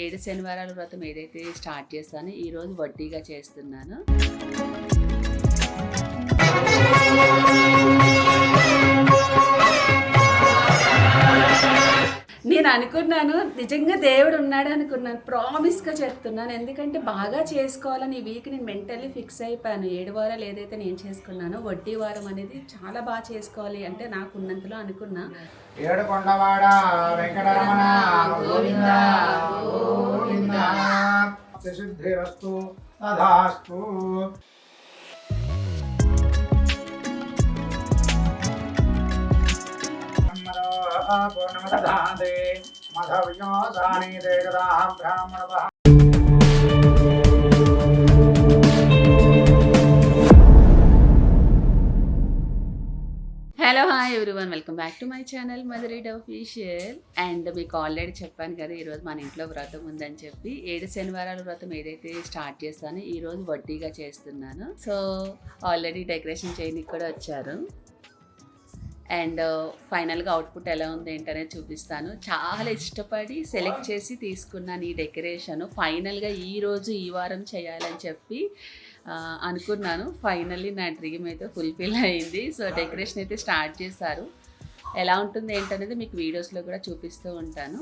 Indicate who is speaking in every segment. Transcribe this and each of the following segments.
Speaker 1: 7 శనివారాల వ్రతం ఏదైతే స్టార్ట్ చేస్తానో ఈరోజు వడ్డీగా చేస్తున్నాను. నేను అనుకున్నాను నిజంగా దేవుడు ఉన్నాడు అనుకున్నాను, ప్రామిస్గా చెప్తున్నాను. ఎందుకంటే బాగా చేసుకోవాలని ఈ వీక్ నేను మెంటల్లీ ఫిక్స్ అయిపోయాను. 7 వారాలు ఏదైతే నేను చేసుకున్నానో వడ్డీ వారం అనేది చాలా బాగా చేసుకోవాలి అంటే నాకు ఉన్నంతలో అనుకున్నా.
Speaker 2: ఏడుకొండవాడ వెంకటరమణ గోవింద గోవింద సిద్ధిరస్తు తదాస్తు. పూర్ణమదధాదే మధవ్యోసాని దేగదాః బ్రాహ్మణవః.
Speaker 1: Hello hi everyone, welcome back to my channel mother official. And మీకు ఆల్రెడీ చెప్పాను కదా ఈరోజు మన ఇంట్లో వ్రతం ఉందని చెప్పి. 7 శనివారాల వ్రతం ఏదైతే స్టార్ట్ చేస్తానో ఈరోజు వడ్డీగా చేస్తున్నాను. సో ఆల్రెడీ డెకరేషన్ చేయడానికి కూడా వచ్చారు. అండ్ ఫైనల్గా అవుట్పుట్ ఎలా ఉంది ఏంటనేది చూపిస్తాను. చాలా ఇష్టపడి సెలెక్ట్ చేసి తీసుకున్నాను ఈ డెకరేషను. ఫైనల్గా ఈరోజు ఈ వారం చేయాలని చెప్పి అనుకున్నాను. ఫైనల్లీ నా డ్రీమ్ అయితే ఫుల్ఫిల్ అయింది. సో డెకరేషన్ అయితే స్టార్ట్ చేశారు. ఎలా ఉంటుంది ఏంటనేది మీకు వీడియోస్లో కూడా చూపిస్తూ ఉంటాను.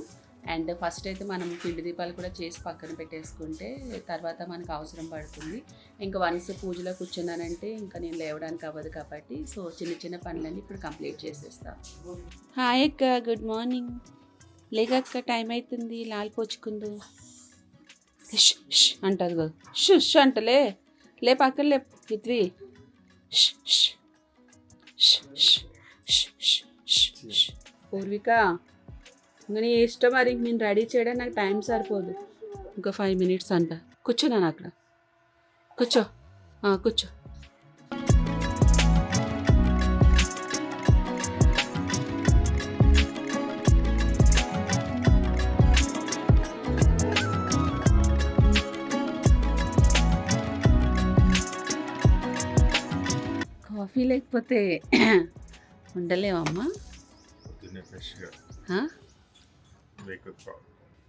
Speaker 1: అండ్ ఫస్ట్ అయితే మనం పిండి దీపాలు కూడా చేసి పక్కన పెట్టేసుకుంటే తర్వాత మనకు అవసరం పడుతుంది. ఇంకా వన్స్ పూజలో కూర్చున్నానంటే ఇంకా నేను లేవడానికి అవ్వదు కాబట్టి సో చిన్న చిన్న పనులన్నీ ఇప్పుడు కంప్లీట్ చేసేస్తాను. హాయ్ అక్క, గుడ్ మార్నింగ్. లేకక్క టైం అవుతుంది, లాల్ పోచుకుందు అంటది కదా. షుష్ అంటలే, లే పక్కన లే పృథ్వీ. పూర్విక ఇంకా నీ ఇష్టం, మరి నేను రెడీ చేయడం నాకు టైం సరిపోదు. ఇంకా 5 minutes అంట. కూర్చున్నాను అక్కడ, కూర్చో కూర్చో. కాఫీ లేకపోతే ఉండలేవమ్మా.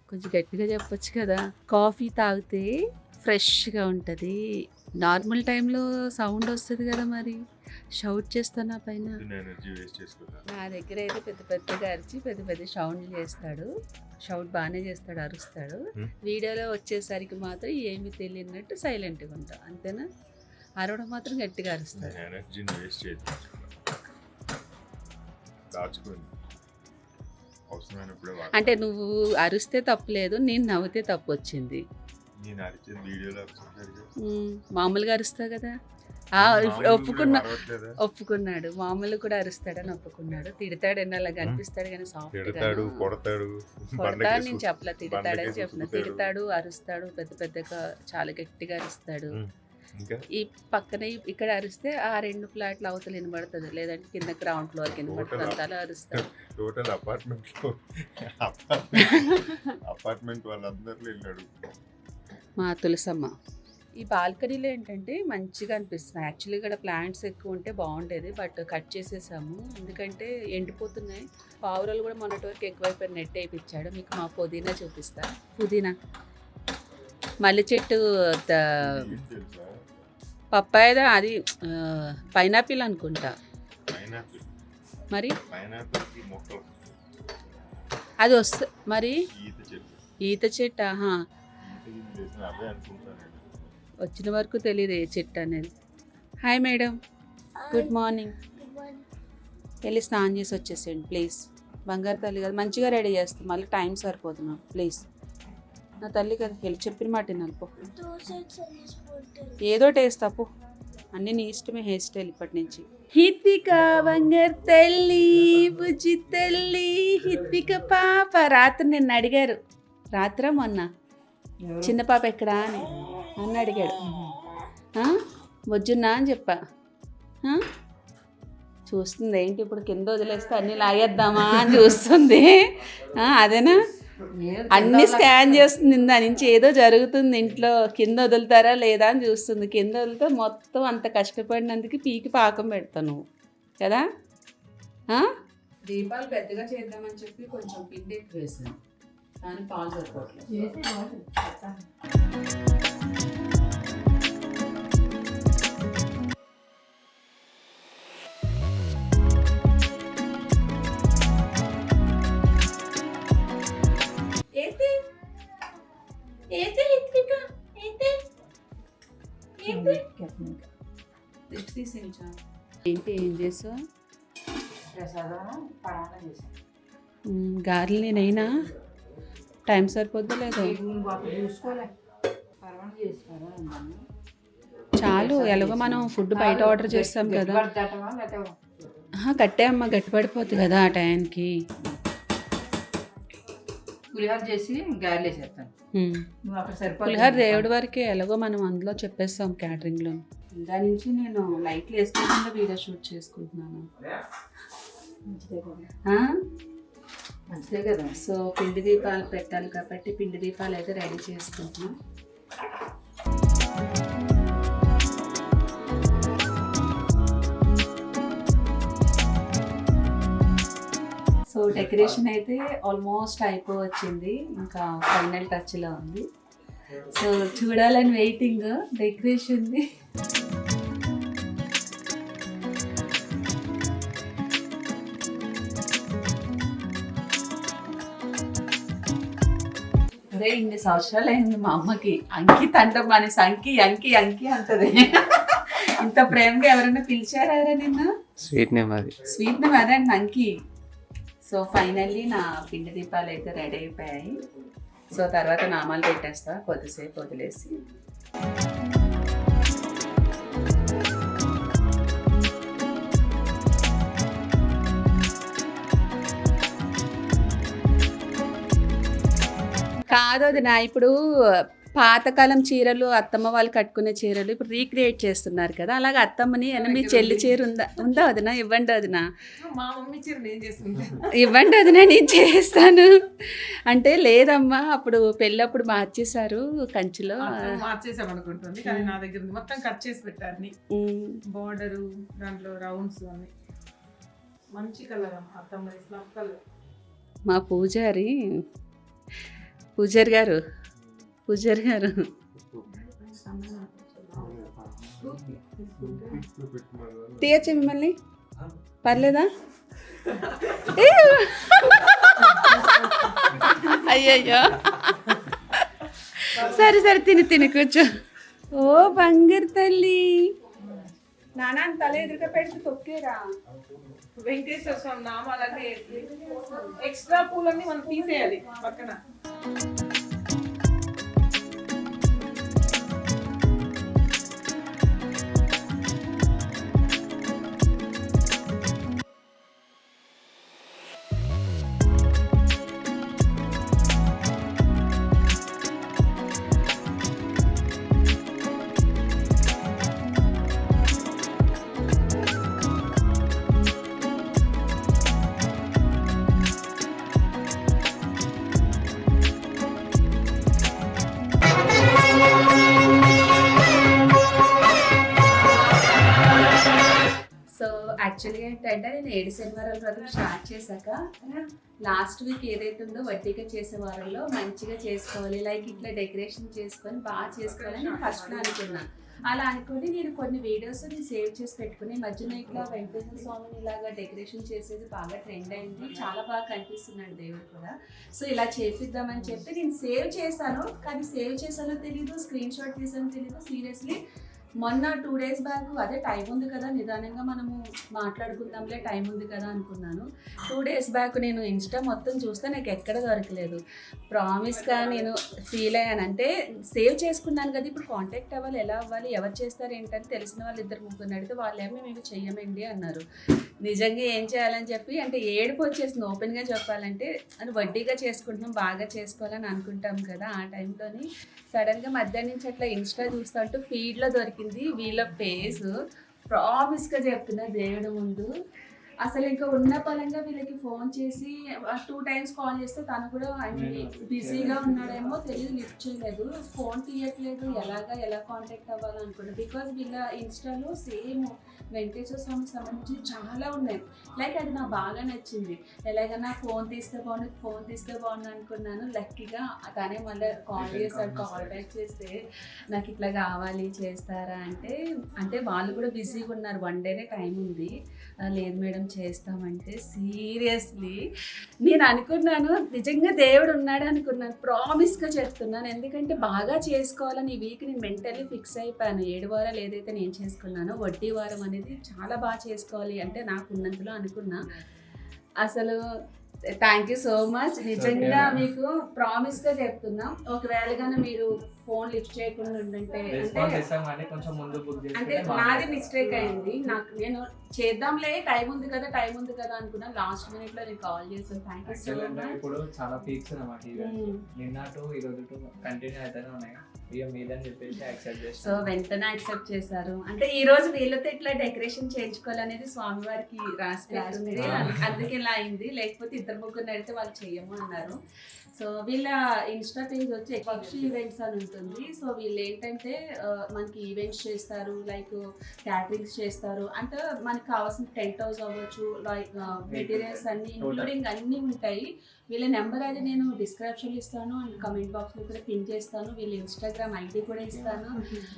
Speaker 1: కొంచెం గట్టిగా చెప్పొచ్చు కదా. కాఫీ తాగితే ఫ్రెష్గా ఉంటుంది. నార్మల్ టైంలో సౌండ్ వస్తుంది కదా, మరి షౌట్ చేస్తాను ఆ పైన. నా దగ్గర అయితే పెద్ద పెద్దగా అరిచి పెద్ద పెద్ద సౌండ్లు చేస్తాడు. షౌట్ బాగానే చేస్తాడు, అరుస్తాడు. వీడియోలో వచ్చేసరికి మాత్రం ఏమీ తెలియనట్టు సైలెంట్గా ఉంటాం, అంతేనా? అరవడం మాత్రం గట్టిగా అరుస్తాడు. అంటే నువ్వు అరిస్తే తప్పులేదు, నేను నవ్వుతే తప్పు వచ్చింది. మామూలుగా అరుస్తావు కదా. ఒప్పుకున్నాడు, మామూలు కూడా అరుస్తాడని ఒప్పుకున్నాడు. తిడతాడని అలాగా అనిపిస్తాడు కానీ సాఫ్ట్గా కొడతాడు. నేను చెప్పలే, తిడతాడని చెప్పిన. తిడతాడు, అరుస్తాడు, పెద్ద పెద్దగా చాలా గట్టిగా అరుస్తాడు. ఈ పక్కన ఇక్కడ అరిస్తే ఆ 2 ఫ్లాట్లు అవతల వినబడుతుంది, లేదంటే కింద గ్రౌండ్ ఫ్లోర్ కింద పడుతుంది, అలా అరుస్తాడు.
Speaker 3: టోటల్ అపార్ట్మెంట్ వాళ్ళందరూ వెళ్ళాడు
Speaker 1: మా తులసమ్మ. ఈ బాల్కనీలో ఏంటంటే మంచిగా అనిపిస్తుంది. యాక్చువల్లీ ఇక్కడ ప్లాంట్స్ ఎక్కువ ఉంటే బాగుండేది, బట్ కట్ చేసేసాము ఎందుకంటే ఎండిపోతున్నాయి. పావురాలు కూడా మొన్నటి వరకు ఎక్కువైపోయి నెట్ వేయించాడు. మీకు మా పుదీనా చూపిస్తా. పుదీనా, మల్లె చెట్టు, పప్పాయదా, అది పైనాపిల్ అనుకుంటా. మరి అది వస్తుంది. మరి ఈత చెట్టు వచ్చిన వరకు తెలియదు ఏ చెట్టు అనేది. Hi madam, good morning. వెళ్ళి స్నానం చేసి వచ్చేసేయండి ప్లీజ్. బంగారు తల్లి కదా, మంచిగా రెడీ చేస్తాం, మళ్ళీ టైం సరిపోతున్నాం ప్లీజ్. నా తల్లి కదా, వెళ్ళి చెప్పిన మాట నలుపు. ఏదో టేస్ట్ తప్పు, అన్నీ నీ ఇష్టమే. హెయిర్ స్టైల్ ఇప్పటి నుంచి. హిత్విక బంగారు తల్లి, బుజ్జి తల్లి, హిత్విక పాప. రాత్రి నిన్ను అడిగారు, రాత్రా మొన్న, చిన్న పాప ఎక్కడా అని నన్ను అడిగాడు. బొజ్జున్నా అని చెప్పా. చూస్తుంది ఏంటి ఇప్పుడు, కింద వదిలేస్తే అన్నీ లాగేద్దామా అని చూస్తుంది. అదేనా, అన్నీ స్కాన్ చేస్తుంది. దాని నుంచి ఏదో జరుగుతుంది ఇంట్లో, కింద వదులుతారా లేదా అని చూస్తుంది. కింద వదిలితే మొత్తం అంత కష్టపడినందుకు పీకి పాకం పెడతాను కదా. దీపాలు పెద్దగా చేద్దామని చెప్పి కొంచెం పిండి ఎక్కువ వేసాను. కానీ పాలు సరిపోవట్లేదు. ఏంటి ఏం చేసావు? గారెలు నేనైనా టైం సరిపోద్దా లేదో? చాలు, ఎలాగో మనం ఫుడ్ బయట ఆర్డర్ చేస్తాం కదా. కట్టే అమ్మ గట్టి పడిపోద్ది కదా ఆ టైంకి.
Speaker 4: పులిహోర చేసి గారెలు వేసేస్తాను.
Speaker 1: పులిహోర దేవుడి వరకే, ఎలాగో మనం అందులో చెప్పేస్తాం క్యాటరింగ్లో. ఇంకా నుంచి నేను లైట్లు వేసుకోకుండా వీడియో షూట్ చేసుకుంటున్నాను.
Speaker 4: మంచిదే కదా.
Speaker 1: సో పిండి దీపాలు పెట్టాలి కాబట్టి పిండి దీపాలు అయితే రెడీ చేసుకుంటున్నాం. సో డెకరేషన్ అయితే ఆల్మోస్ట్ అయిపోవచ్చింది, ఇంకా ఫైనల్ టచ్లో ఉంది. సో చూడాలని వెయిటింగ్ డెకరేషన్ది. అరే ఇన్ని సంవత్సరాలు అయింది మా అమ్మకి అంకిత్ అంటాం అనేసి అంకి అంకి అంకి అంటది. ఇంత ప్రేమగా ఎవరైనా పిలిచారా నిన్న?
Speaker 5: స్వీట్ నేమ్ అది.
Speaker 1: స్వీట్ నేమ్ అదే అండి, అంకి. సో ఫైనల్లీ నా పిండి దీపాలు అయితే రెడీ అయిపోయాయి. సో తర్వాత నామాలు పెట్టేస్తా కొద్దిసేపు వదిలేసి. కాదు అది నా ఇప్పుడు పాతకాలం చీరలు అత్తమ్మ వాళ్ళు కట్టుకునే చీరలు ఇప్పుడు రీక్రియేట్ చేస్తున్నారు కదా, అలాగే అత్తమ్మని మీ చెల్లి చీర ఉందా వదినా? ఇవ్వండి వదినా.
Speaker 4: మా మమ్మీ చీర నేను చేసుకుంటాను.
Speaker 1: ఇవ్వండి వదినా, నేను చేస్తాను. అంటే లేదమ్మా అప్పుడు పెళ్ళప్పుడు మార్చేశారు కంచిలో.
Speaker 4: మార్చేసాం అనుకుంటుంది కానీ నా దగ్గర మొత్తం కట్ చేసి పెట్టారు. బార్డరు దాంట్లో రౌండ్స్ అన్ని మంచి కలర్ అత్తమ్మ ఇస్లాం కలర్.
Speaker 1: మా పూజారి గారు తీయచ్చు మిమ్మల్ని, పర్లేదా? అయ్యయ్యో, సరే తిని కూర్చో. ఓ బంగారు తల్లి, నానా తల ఎదురుగా పెడితే తొక్కేరా.
Speaker 4: వెంకటేశ్వర స్వామి నామాలన్నీ ఎక్స్ట్రా పూలన్నీ మనం తీసేయాలి పక్కన.
Speaker 1: యాక్చువల్గా ఏంటంటే నేను 7 శనివారాల వ్రతం స్టార్ట్ చేశాక లాస్ట్ వీక్ ఏదైతే ఉందో వడ్డీగా చేసే వారంలో మంచిగా చేసుకోవాలి, లైక్ ఇట్లా డెకరేషన్ చేసుకొని బాగా చేసుకోవాలని నేను ఫస్ట్ అనుకున్నాను. అలా అనుకుని నేను కొన్ని వీడియోస్ నేను సేవ్ చేసి పెట్టుకుని మధ్యన ఇట్లా వెంకటేశ్వర స్వామిని ఇలాగా డెకరేషన్ చేసేది బాగా ట్రెండ్ అయింది, చాలా బాగా కనిపిస్తున్నాడు దేవుడు కూడా. సో ఇలా చేపిద్దామని చెప్పి నేను సేవ్ చేశాను, కానీ సేవ్ చేశానో తెలీదు, స్క్రీన్ షాట్ తీసానో తెలీదు. సీరియస్లీ మొన్న 2 days బ్యాక్ అదే టైం ఉంది కదా నిదానంగా మనము మాట్లాడుకుందాంలే టైం ఉంది కదా అనుకున్నాను. 2 days బ్యాక్ నేను ఇన్స్టా మొత్తం చూస్తే నాకు ఎక్కడ దొరకలేదు. ప్రామిస్గా నేను ఫీల్ అయ్యాను, అంటే సేవ్ చేసుకున్నాను కదా, ఇప్పుడు కాంటాక్ట్ అవ్వాలి, ఎలా అవ్వాలి, ఎవరు చేస్తారు ఏంటని తెలిసిన వాళ్ళు 2-3 అడిగితే వాళ్ళేమో మేము చెయ్యమండి అన్నారు. నిజంగా ఏం చేయాలని చెప్పి అంటే ఏడుపు వచ్చేసింది ఓపెన్గా చెప్పాలంటే. అని వడ్డీగా చేసుకుంటున్నాం, బాగా చేసుకోవాలని అనుకుంటాం కదా, ఆ టైంలోని సడన్గా మధ్యాహ్నం నుంచి అట్లా ఇన్స్టా చూస్తూ ఉంటూ ఫీడ్లో దొరికింది వీళ్ళ ఫేస్. ప్రామిస్గా చెప్తున్నా దేవుడు ముందు అసలు ఇంకా ఉన్న పరంగా వీళ్ళకి ఫోన్ చేసి 2 times కాల్ చేస్తే తను కూడా బిజీగా ఉన్నాడేమో తెలియదు, లిఫ్ట్ చేయలేదు, ఫోన్ తీయట్లేదు, ఎలా కాంటాక్ట్ అవ్వాలనుకున్నాను. బికాజ్ వీళ్ళ ఇన్స్టాలో సేమ్ వెంకటేశ్వర స్వామికి సంబంధించి చాలా ఉన్నాయి. లైక్ అది నాకు బాగా నచ్చింది. ఎలాగైనా ఫోన్ తీస్తే బాగుంది అనుకున్నాను. లక్కీగా తనే మళ్ళీ కాల్ చేశాడు. కాల్ బ్యాక్ చేస్తే నాకు ఇట్లా కావాలి చేస్తారా అంటే వాళ్ళు కూడా బిజీగా ఉన్నారు, 1 day టైం ఉంది. లేదు మేడం చేస్తామంటే సీరియస్లీ నేను అనుకున్నాను నిజంగా దేవుడు ఉన్నాడు అనుకున్నాను. ప్రామిస్గా చెప్తున్నాను, ఎందుకంటే బాగా చేసుకోవాలని ఈ వీక్ నేను మెంటల్లీ ఫిక్స్ అయిపోయాను. 7 వారాలు ఏదైతే నేను చేసుకున్నానో వడ్డీ వారం అనేది చాలా బాగా చేసుకోవాలి అంటే నాకు ఉన్నంతలో అనుకున్నా. అసలు థ్యాంక్ యూ సో మచ్. నిజంగా మీకు ప్రామిస్గా చెప్తున్నా, ఒకవేళ కానీ మీరు ఫోన్ లిఫ్ట్ చేయకుండా ఉండంటే అంటే నాది మిస్టేక్ అయింది. నేను చేద్దాంలే టైం ఉంది కదా అనుకున్నా. లాస్ట్ మినిట్ లో నేను కాల్ చేశాను. Thank you so much.
Speaker 5: ఇప్పుడు చాలా పీక్స్ అన్నమాట. నిన్నట్టు ఈ రోజు కంటిన్యూ అయితేనే ఉన్నాయి. సో
Speaker 1: వెంటనే యాక్సెప్ట్ చేశారు. అంటే ఈ రోజు వీళ్ళతో ఇట్లా డెకరేషన్ చేయించుకోవాలనేది స్వామి వారికి రాసి పెట్టుంది, అందుకే ఇలా అయింది. లేకపోతే 2-3 అడిగితే వాళ్ళు చెయ్యము అన్నారు. సో వీళ్ళ ఇన్స్టా పేజ్ వచ్చి పక్షి ఈవెంట్స్ అని ఉంటుంది. సో వీళ్ళు ఏంటంటే మనకి ఈవెంట్స్ చేస్తారు, లైక్ క్యాటరింగ్స్ చేస్తారు. అంటే మనకి కావాల్సిన టెంట్ హౌస్ అవ్వచ్చు, లైక్ మెటీరియల్స్ అన్ని ఇంక్లూడింగ్ అన్నీ ఉంటాయి. వీళ్ళ నెంబర్ అది నేను డిస్క్రిప్షన్లో ఇస్తాను అండ్ కమెంట్ బాక్స్లో కూడా పిన్ చేస్తాను. వీళ్ళ ఇన్స్టాగ్రామ్ ఐడి కూడా ఇస్తాను.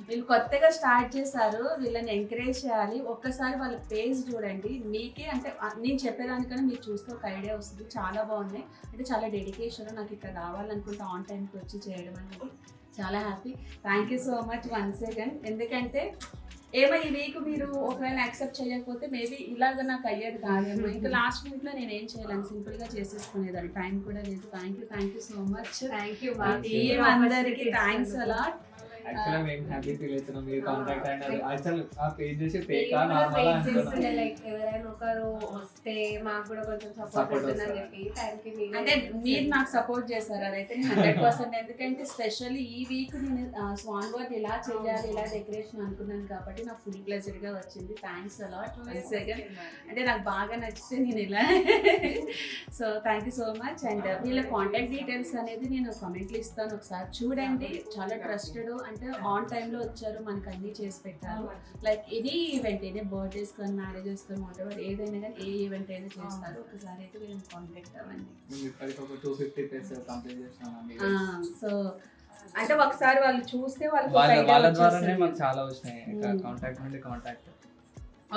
Speaker 1: వీళ్ళు కొత్తగా స్టార్ట్ చేశారు, వీళ్ళని ఎంకరేజ్ చేయాలి. ఒక్కసారి వాళ్ళ పేజ్ చూడండి, మీకే అంటే నేను చెప్పేదానికన్నా మీరు చూస్తే ఒక ఐడియా వస్తుంది. చాలా బాగున్నాయి, అంటే చాలా డెడికేషన్. నాకు ఇక్కడ రావాలనుకుంటే ఆన్ టైంకి వచ్చి చేయడం అనేది చాలా happy. Thank you so much once again. ఎందుకంటే ఏమో ఈ వీక్ మీరు ఒకవేళ యాక్సెప్ట్ చేయకపోతే మేబీ ఇలాగ నాకు అయ్యేది కాదేమో. ఇంకా లాస్ట్ మినిట్లో నేను ఏం చేయాలని సింపుల్గా చేసేసుకునేదాన్ని, టైం కూడా లేదు. Thank you so much. Team అందరికి థ్యాంక్స్ అలాట్.
Speaker 5: యాక్చువల్లీ మేము హ్యాపీ ఫీల్ అవుతున్నాం మీరు కాంటాక్ట్ అయినారు. అసలు ఆ పేజ్ చేసి ఫేక్
Speaker 6: లైక్ ఎవరైనా ఒకరు వస్తే మాకు కూడా కొంచెం సపోర్ట్ ఉంటుందని చెప్పి థ్యాంక్ యూ.
Speaker 1: అంటే మీరు నాకు సపోర్ట్ చేశారు, అదైతే 100%. ఎందుకంటే స్పెషల్లీ ఈ వీక్ నేను స్వాన్ వర్క్ ఇలా చేయాలి, ఇలా డెకరేషన్ అనుకున్నాను కాబట్టి నాకు ఫుల్ ప్లెజర్గా వచ్చింది. Thanks a lot once again. అంటే నాకు బాగా నచ్చితే నేను ఇలా so thank you so much. And వీళ్ళ కాంటాక్ట్ డీటెయిల్స్ అనేది నేను కామెంట్లో ఇస్తాను, ఒకసారి చూడండి. చాలా ట్రస్టెడ్, అంటే ఆన్ టైంలో వచ్చారు, మనకు అన్నీ చేసి పెట్టారు. లైక్ ఎనీ ఈవెంట్, ఏదైనా బర్త్డేస్ కానీ మ్యారేజెస్ కానీ వాటెవర్ ఏదైనా కానీ ఏ ఈవెంట్ అయినా చేస్తారు. ఒకసారి అయితే వీళ్ళని కాంటాక్ట్ అవ్వండి. సో అంటే ఒకసారి వాళ్ళు చూస్తే
Speaker 5: వాళ్ళ ద్వారానే మాకు చాలా వచ్చినాయి కాంటాక్ట్ నుండి కాంటాక్ట్.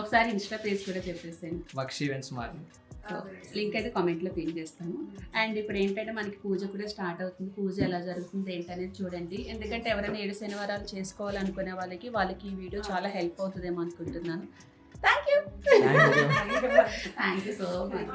Speaker 1: ఒకసారి ఇన్స్టా పేజ్ కూడా చెప్పేసాను,
Speaker 5: పక్షి ఈవెంట్స్ మాది.
Speaker 1: సో లింక్ అయితే కామెంట్లో పిన్ చేస్తాను. అండ్ ఇప్పుడు ఏంటంటే మనకి పూజ కూడా స్టార్ట్ అవుతుంది. పూజ ఎలా జరుగుతుంది ఏంటనేది చూడండి. ఎందుకంటే ఎవరైనా 7 శనివారాలు చేసుకోవాలనుకునే వాళ్ళకి ఈ వీడియో చాలా హెల్ప్ అవుతుందేమో అనుకుంటున్నాను. Thank you so much.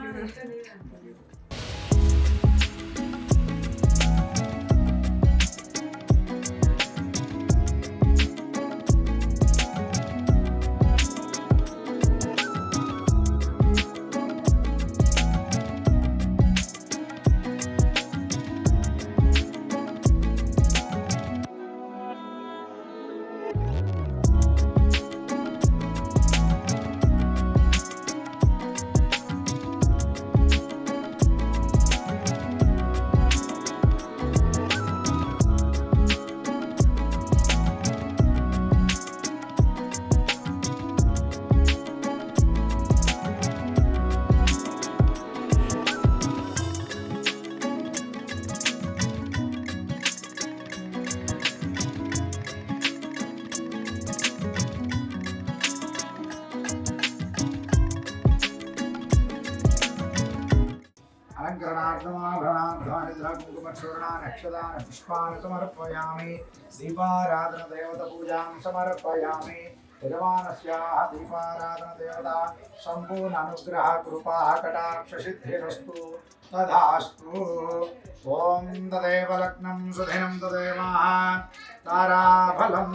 Speaker 2: नक्षदान पुष्पान् समर्पयामि. दीपाराधन देवता पूजां समर्पयामि. यजमानस्याः दीपाराधन देवता सम्पूर्ण अनुग्रह कृपा कटाक्ष सिद्धिरस्तु तदास्तु. ओम तदेव लग्नं सुदिनं तदेवः ताराफलं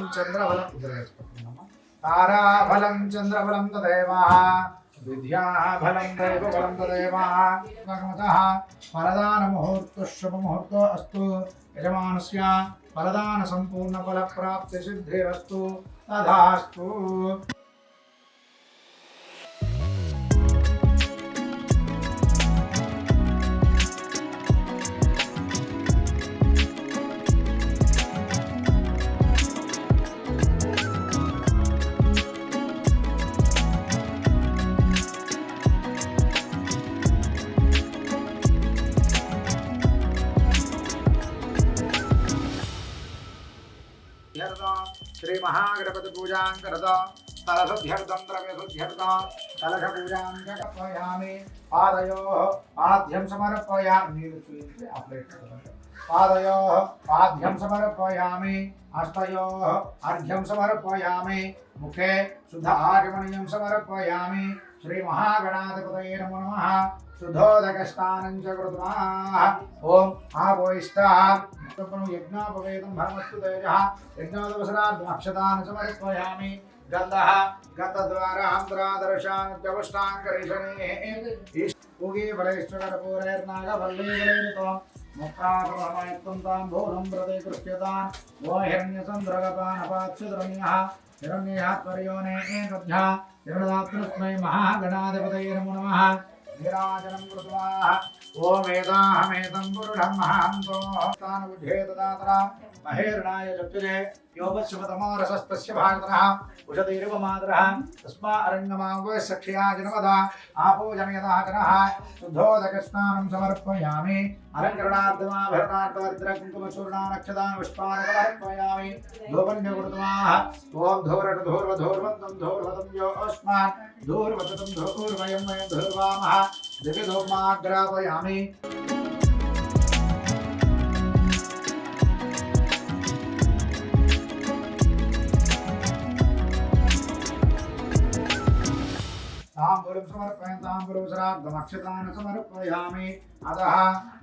Speaker 2: चन्द्रफलं तदेवः विद्याफलं दैवफलं तदेवः. भगवतः फलदान मुहूर्त शुभ मुहूर्त अस्तु. यजमानस्य फलदान संपूर्ण फल प्राप्ति सिद्धिरस्तु तदास्तु. शुद्ध्यर्थं श्री महागणपति पूजां करतो स्थल शुद्ध्यर्थं द्रव्य शुद्ध्यर्थं कलश पूजां कल्पयामि पादयोः पाद्यं समर्पयामि पादयोः पाद्यं समर्पयामि हस्तयोः अर्घ्यं समर्पयामि मुखे शुद्ध आचमनीयं समर्पयामि श्री महागणाधिपतये नमो नमः शुद्धोदकस्नानं च कृत्वा ओम आपोष्टः यज्ञोपवेदं भरमस्तु तेजः यज्ञोपवसरार्थम् अक्षतान् समर्पयामि गन्धः गन्धद्वारा अन्तरादर्शान् उगे फलेश्वरपूरैर्नागवल्लीफलैरितो मुक्तापरमयत्वं ताम्बूलं प्रति कृष्यतान् वो हिरण्यचन्द्रगपानपात्सुद्रण्यः हिरण्ययात्पर्योने एकभ्यः हिरण्यदातृस्मै महागणाधिपतये नमो नमः निराजनं कृत्वा ओम एताहमेतं पुरुषं महान्तो तानुबुद्धे तदातरा महेरणाय चक्षुषे योपश्यमतमोरसस्तस्य भागतनः उषतीरुपमातरः तस्मा अरङ्गमावसख्या जनपदा आपो जनयदाकरः शुद्धोदकस्नानं समर्पयामि अलङ्करणार्थमाभरणार्थवरिद्रकुङ्कुमचूर्णानक्षतान् पुष्पान् समर्पयामि धूपञ्जकृत्वा ओम धूर्वधूर्वन्तं धूर्वतं यो अस्मान् धूर्वतं धूर्वयं वयं धूर्वामः दिव्यधूमाग्रापयामि ताम्बूलं समर्पयामि ताम्बूलं श्राद्धमक्षतान् समर्पयामि अतः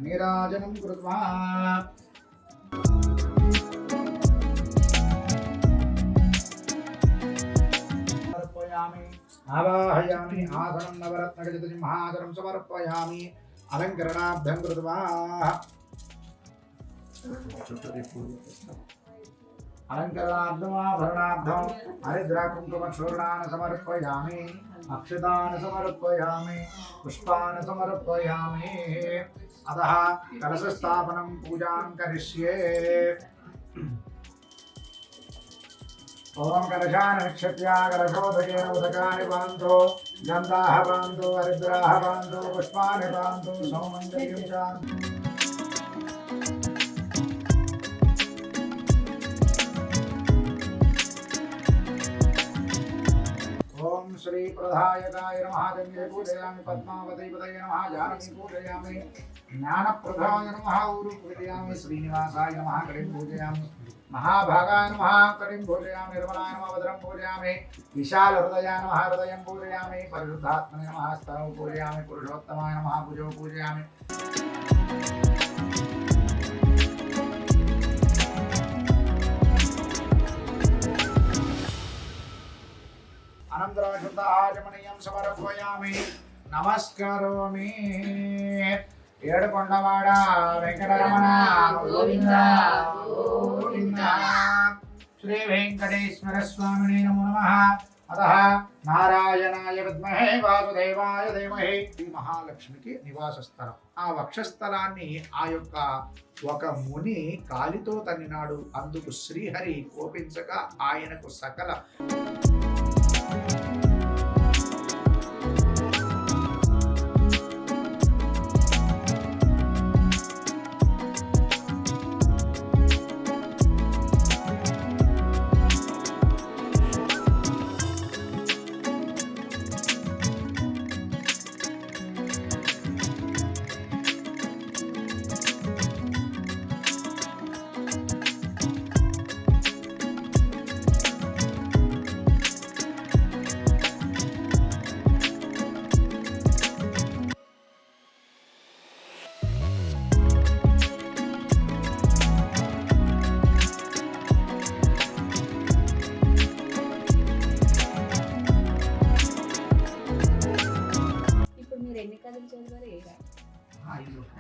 Speaker 2: नीराजनं कृत्वा समर्पयामि आवाहयामि आसनं नवरत्नखचितसिंहासनं समर्पयामि अलङ्करणाभ्यं कृत्वा अलङ्करणाभ्यमाभरणाभ्यं हरिद्राकुङ्कुमचूर्णान् समर्पयामि अक्षतान् समर्पयामि पुष्पान् समर्पयामि अतः कलशस्थापनं पूजां करिष्ये ओम कलशान् निक्षिप्य कलशोदकेन उदकानि पान्तु गन्धाः पान्तु हरिद्राः पान्तु पुष्पाणि पान्तु सौमङ्गल्यं च ओम श्री प्रधायकाय नमः जन्ये पूजयामि पद्मावती पदये नमः जानकी पूजयामि ज्ञानप्रदाय नमः ऊरु पूजयामि श्रीनिवासाय नमः कलिं पूजयामि महाभागाय नमः कलिं पूजयामि निर्मलाय नमः भद्रं पूजयामि विशाल हृदयाय नमः हृदयं पूजयामि परिशुद्धात्मने नमः स्तवं पूजयामि पुरुषोत्तमाय नमः भुजौ पूजयामि अनन्तरं शुद्ध आचमनीयं समर्पयामि नमस्करोमि ఏడుకొండవాడ వెంకటరమణ గోవింద గోవింద శ్రీ వెంకటేశ్వర స్వామినే నమో నమః అతః నారాయణాయ విద్మహే వాసుదేవాయ ధీమహి ఈ మహాలక్ష్మికి నివాస స్థలం ఆ వక్షస్థలాన్ని ఆ యొక్క ఒక ముని కాలితో తన్నినాడు అందుకు శ్రీహరి కోపించక ఆయనకు సకల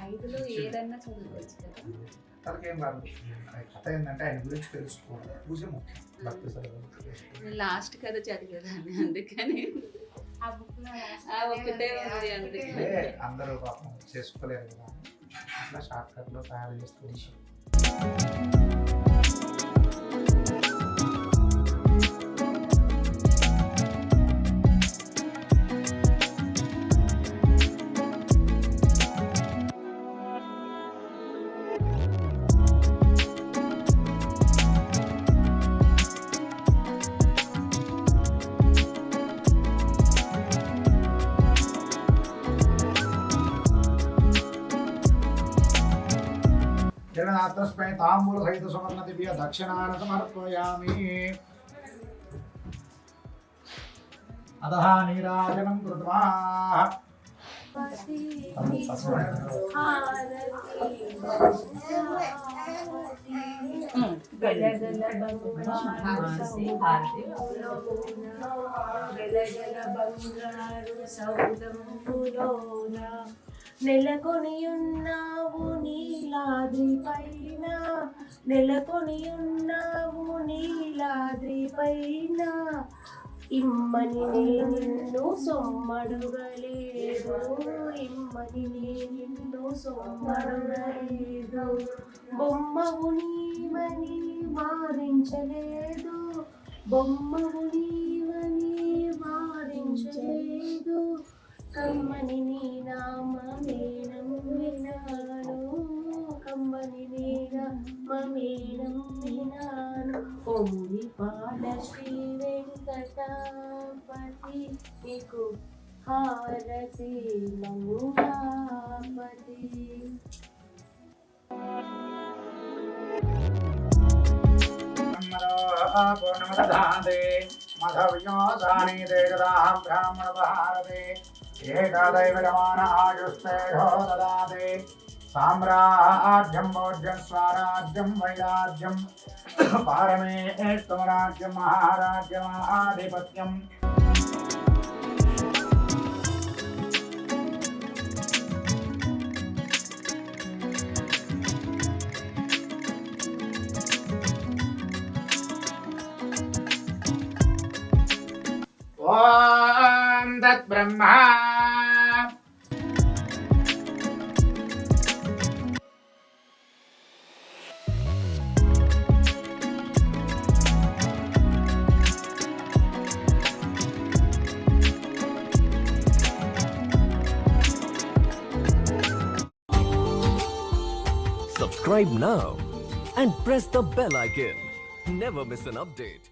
Speaker 6: ఐదులో ఏదన్నా చదువుకోవచ్చు కదా.
Speaker 2: తనకేం కాదు. కథ ఏంటంటే ఆయన గురించి తెలుసుకోవాలి. పూజ ముఖ్యం. భక్తి సర్వం
Speaker 1: లాస్ట్ కథ చదివేదాన్ని అందుకని
Speaker 6: ఆ బుక్ లో
Speaker 1: ఒకటే ఉంది అందుకని
Speaker 2: అందరూ పాపం చేసుకోలేరు కదా అట్లా షార్ట్ కట్ లో తయారు చేస్తుంది. तस्मै ताम्बूलसहित सुवर्णदिव्य दक्षिणान् समर्पयामि अतः नीराजनं कृत्वा
Speaker 6: నెలకొనియున్నావు నీలాద్రి పైన నెలకొనియున్నావు నీలాద్రి పైన ఇమ్మని నిన్ను సొమ్మడుగలేదు ఇమ్మని నిన్ను సొమ్మడుగలేదు బొమ్మవు నీవని వారించలేదు బొమ్మవు నీవని వారించలేదు కమ్మని నీ నామమే నమ్మినాను కమ్మని నీ నామమే నమ్మినాను ఓరి పాద శ్రీ వెంకటాపతి నీకు హారతి మంగాపతి
Speaker 2: पूर्णमदधाते मधव्योदानी देवदाहं ब्राह्मणपहारते एकादैवजमान आयुस्तेजो ददाते साम्राज्यं भोज्यं स्वाराज्यं वैराज्यं पारमेष्टमराज्यं महाराज्यमाधिपत्यम् ॐ तत्ब्रह्मा
Speaker 7: Subscribe now and press the bell icon. Never miss an update.